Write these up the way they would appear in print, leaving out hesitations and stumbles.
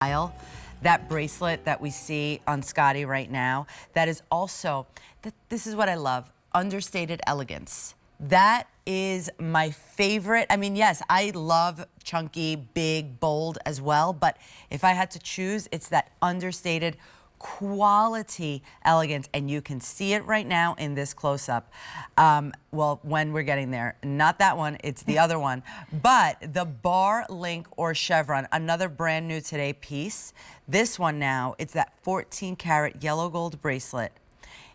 That bracelet that we see on Scotty right now, that is also, this is what I love, understated elegance. That is my favorite. I mean, yes, I love chunky, big, bold as well, but if I had to choose, it's that understated quality elegance, and you can see it right now in this close-up. Well, when we're getting there, not that one, it's the other one, but the bar link or chevron, another brand new today piece. This one now, it's that 14-karat yellow gold bracelet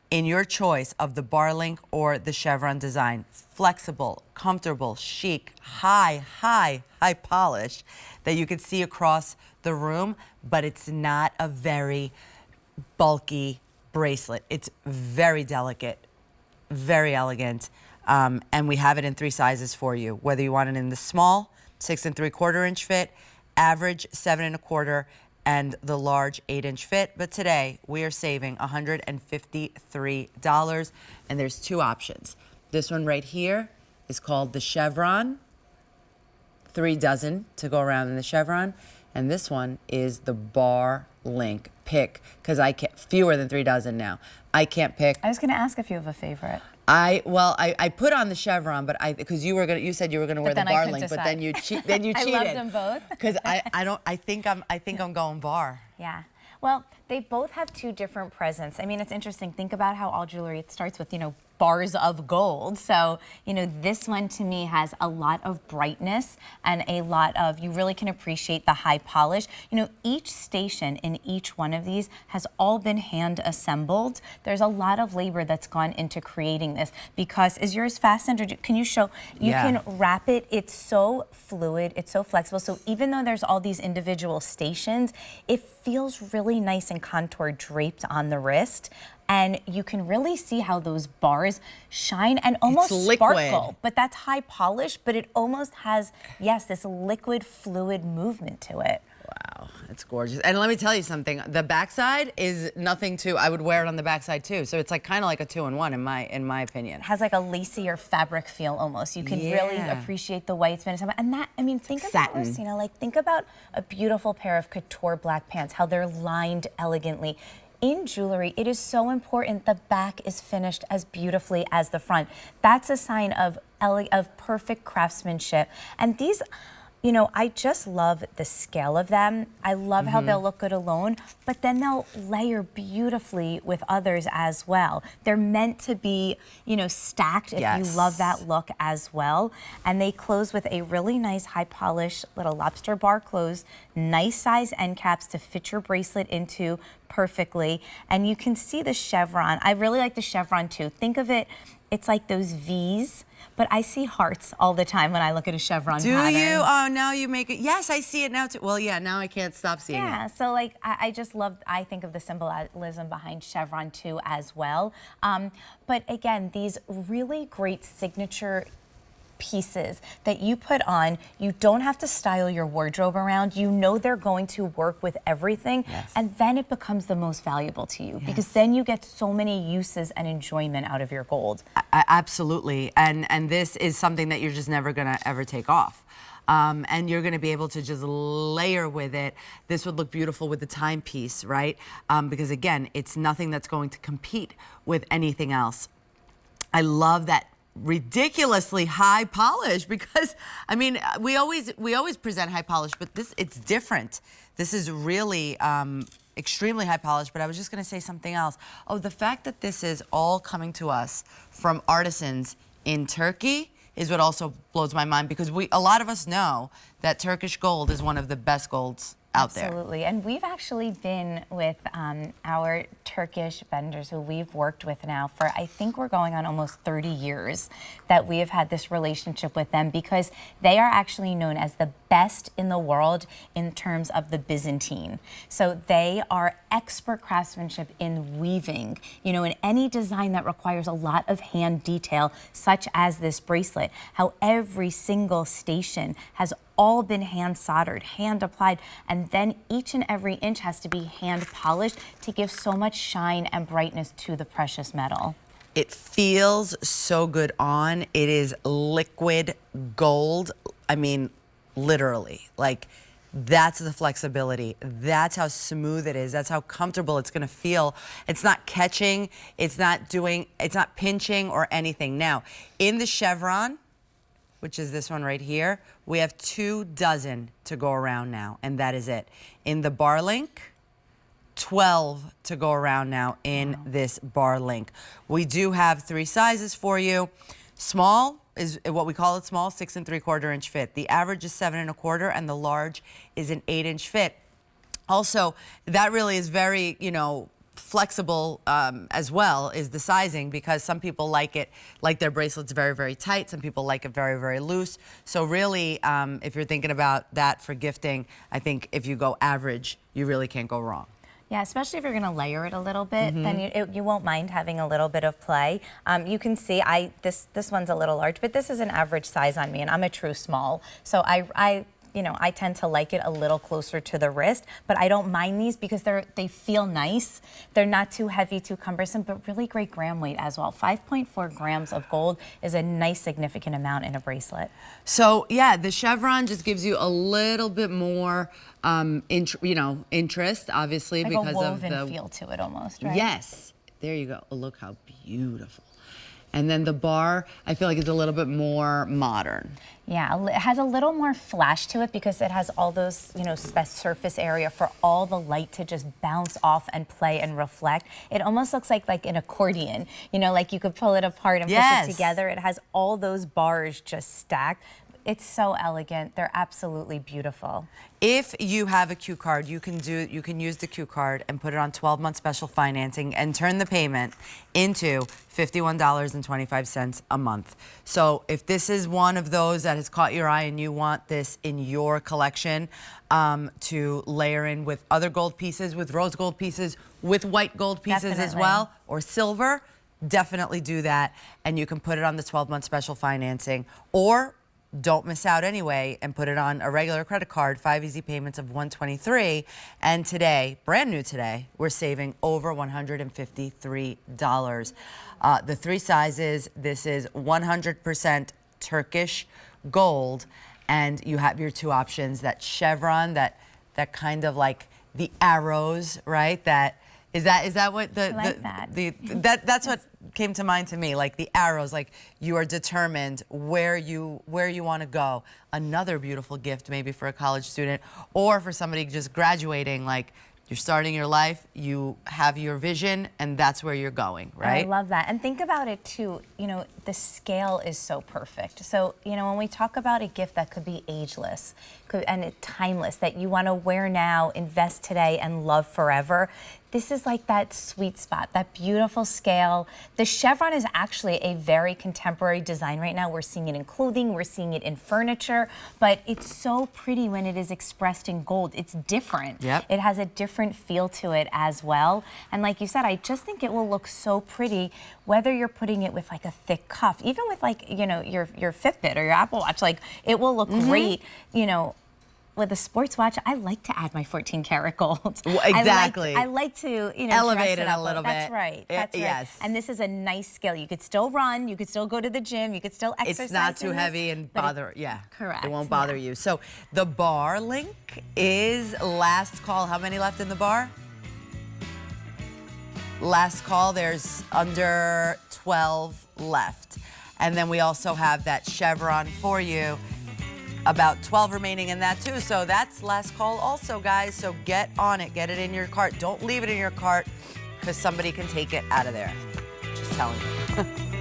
in your choice of the bar link or the chevron design. Flexible, comfortable, chic, high polish that you can see across the room, but it's not a very bulky bracelet. It's very delicate, very elegant, and we have it in 3 sizes for you. Whether you want it in the small, 6 3/4 inch fit, average 7 1/4, and the large 8-inch fit. But today we are saving $153, and there's 2 options. This one right here is called the chevron, 3 dozen to go around in the chevron, and this one is the bar link. Pick, because I can't, fewer than 3 dozen now. I can't pick. I was going to ask if you have a favorite. I put on the chevron, but because you said you were gonna wear the bar link, but then you cheated. I love them both. Because I think I'm going bar. Yeah. Well, they both have 2 different presents. I mean, it's interesting. Think about how all jewelry, it starts with, bars of gold. So, this one to me has a lot of brightness and a lot of, you really can appreciate the high polish. Each station in each one of these has all been hand assembled. There's a lot of labor that's gone into creating this because, is yours fastened, or can you show? You can wrap it. It's so fluid. It's so flexible. So even though there's all these individual stations, it feels really nice and contoured, draped on the wrist. And you can really see how those bars shine and almost sparkle. But that's high polish, but it almost has, yes, this liquid fluid movement to it. Wow, it's gorgeous. And let me tell you something, the backside is nothing to, I would wear it on the backside too. So it's like kind of like a 2-in-1 in my opinion. It has like a lacy or fabric feel almost. You can really appreciate the white spin. And that, I mean, think about this, think about a beautiful pair of couture black pants, how they're lined elegantly. In jewelry, it is so important the back is finished as beautifully as the front. That's a sign of perfect craftsmanship. And these, I just love the scale of them. I love how they'll look good alone, but then they'll layer beautifully with others as well. They're meant to be, stacked if you love that look as well. And they close with a really nice high polish little lobster bar close, nice size end caps to fit your bracelet into perfectly. And you can see the chevron. I really like the chevron too. Think of it, it's like those V's, but I see hearts all the time when I look at a chevron pattern. Do you? Oh, now you make it. Yes, I see it now too. Well, yeah, now I can't stop seeing it. Yeah, so like I just love, I think of the symbolism behind chevron too as well. But again, these really great signature pieces that you put on, you don't have to style your wardrobe around. They're going to work with everything, and then it becomes the most valuable to you because then you get so many uses and enjoyment out of your gold. Absolutely, and this is something that you're just never gonna ever take off. And you're gonna be able to just layer with it. This would look beautiful with the timepiece, right? Because again, it's nothing that's going to compete with anything else. I love that ridiculously high polish because I mean we always present high polish, but it's different. This is really extremely high polish. But I was just going to say something else. Oh, the fact that this is all coming to us from artisans in Turkey is what also blows my mind, because a lot of us know that Turkish gold is one of the best golds out there. Absolutely, and we've actually been with our Turkish vendors who we've worked with now for, I think we're going on almost 30 years that we have had this relationship with them, because they are actually known as the best in the world in terms of the Byzantine. So they are expert craftsmanship in weaving, in any design that requires a lot of hand detail, such as this bracelet, how every single station has all been hand soldered, hand applied, and then each and every inch has to be hand polished to give so much shine and brightness to the precious metal. It feels so good on. It is liquid gold. I mean, literally, like That's the flexibility. That's how smooth it is. That's how comfortable it's gonna feel. It's not catching, it's not pinching or anything. Now, in the chevron, which is this one right here, we have 24 to go around now, and that is it. In the bar link, 12 to go around now in this bar link. We do have 3 sizes for you. Small is what we call it small, 6 3/4 inch fit. The average is 7 1/4, and the large is an 8-inch fit. Also, that really is very, flexible as well, is the sizing, because some people like their bracelets very, very tight. Some people like it very, very loose. So really, if you're thinking about that for gifting, I think if you go average, you really can't go wrong. Yeah, especially if you're going to layer it a little bit, then you won't mind having a little bit of play. You can see this one's a little large, but this is an average size on me, and I'm a true small. So I tend to like it a little closer to the wrist, but I don't mind these because they feel nice. They're not too heavy, too cumbersome, but really great gram weight as well. 5.4 grams of gold is a nice, significant amount in a bracelet. So yeah, the chevron just gives you a little bit more, interest, obviously, like because a woven of the feel to it almost, right? Yes, there you go. Oh, look how beautiful. And then the bar, I feel like, is a little bit more modern. Yeah, it has a little more flash to it because it has all those, surface area for all the light to just bounce off and play and reflect. It almost looks like an accordion, like you could pull it apart and push it together. It has all those bars just stacked. It's so elegant. They're absolutely beautiful. If you have a Q card, you can use the Q card and put it on 12-month special financing and turn the payment into $51.25 a month. So if this is one of those that has caught your eye and you want this in your collection, to layer in with other gold pieces, with rose gold pieces, with white gold pieces as well, or silver, definitely do that. And you can put it on the 12-month special financing, or don't miss out anyway and put it on a regular credit card, 5 easy payments of $123. And today, brand new today, we're saving over $153. The 3 sizes, this is 100% Turkish gold, and you have your 2 options, that chevron, that kind of like the arrows, right? Is that what that's what came to mind to me, like the arrows, like you are determined where you want to go. Another beautiful gift maybe for a college student or for somebody just graduating, like you're starting your life, you have your vision, and that's where you're going, right? I love that. And think about it too, the scale is so perfect. So, when we talk about a gift that could be ageless and timeless, that you want to wear now, invest today, and love forever, this is like that sweet spot, that beautiful scale. The chevron is actually a very contemporary design right now. We're seeing it in clothing, we're seeing it in furniture, but it's so pretty when it is expressed in gold. It's different. Yep. It has a different feel to it as well. And like you said, I just think it will look so pretty, whether you're putting it with like a thick cuff, even with like, your Fitbit or your Apple Watch, like it will look great, with a sports watch. I like to add my 14-karat gold. Well, exactly. I like to, elevate dress it a little bit. That's right. That's right. Yes. And this is a nice scale. You could still run. You could still go to the gym. You could still exercise. It's not too heavy and bother. Correct. It won't bother you. So the bar link is last call. How many left in the bar? Last call. There's under 12 left. And then we also have that chevron for you. About 12 remaining in that too. So that's last call also, guys. So get on it, get it in your cart. Don't leave it in your cart because somebody can take it out of there. Just telling you.